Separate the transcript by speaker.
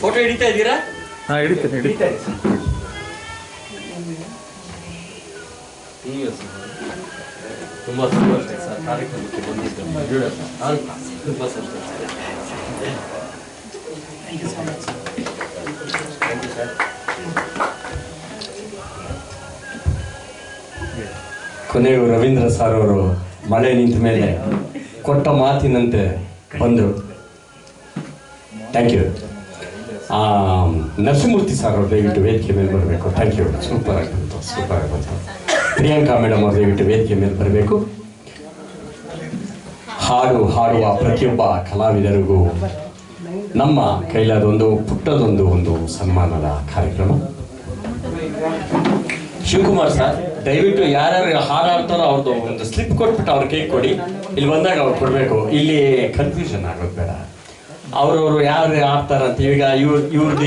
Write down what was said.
Speaker 1: Photo ಹಿಡಿತಾ ಇದ್ದೀರಾ?
Speaker 2: ಹಿಡಿತೇನೆ.
Speaker 1: ತುಂಬ ಸಂತೋಷ ಸರ್, ಕಾರ್ಯಕ್ರಮಕ್ಕೆ ಬಂದಿದ್ದು ತುಂಬ ಸಂತೋಷ.
Speaker 3: ಕೊನೆಗೂ ರವೀಂದ್ರ ಸರ್ ಅವರು ಮಳೆ ನಿಂತ ಮೇಲೆ ಕೊಟ್ಟ ಮಾತಿನಂತೆ ಬಂದರು. Thank you. ನರಸಿಂಹಮೂರ್ತಿ ಸರ್ ಅವರು ದಯವಿಟ್ಟು ವೇದಿಕೆ ಮೇಲೆ ಬರಬೇಕು. Thank you. ಸೂಪರ್ ಆಗಿತ್ತು, ಸೂಪರ್ ಆಗಿತ್ತು. ಪ್ರಿಯಾಂಕಾ ಮೇಡಮ್ ಅವರು ದಯವಿಟ್ಟು ವೇದಿಕೆ ಮೇಲೆ ಬರಬೇಕು. ಹಾಡುವ ಪ್ರತಿಯೊಬ್ಬ ಕಲಾವಿದರಿಗೂ ನಮ್ಮ ಕೈಲಾದೊಂದು ಪುಟ್ಟದೊಂದು ಸನ್ಮಾನದ ಕಾರ್ಯಕ್ರಮ. ಶಿವಕುಮಾರ್ ಸರ್ ದಯವಿಟ್ಟು ಯಾರ್ಯಾರು ಹಾಡಾಡ್ತಾರೋ ಅವ್ರದ್ದು ಒಂದು ಸ್ಲಿಪ್ ಕೊಟ್ಬಿಟ್ಟು ಅವ್ರ ಕೇಕ್ ಕೊಡಿ. ಇಲ್ಲಿ ಬಂದಾಗ ಅವ್ರು ಕೊಡಬೇಕು. ಇಲ್ಲಿ ಕನ್ಫ್ಯೂಷನ್ ಆಗೋದು ಬೇಡ. ಅವ್ರವ್ರು ಯಾರು ಆಡ್ತಾರಂತ. ಈಗ ಇವ್ರದ್ದು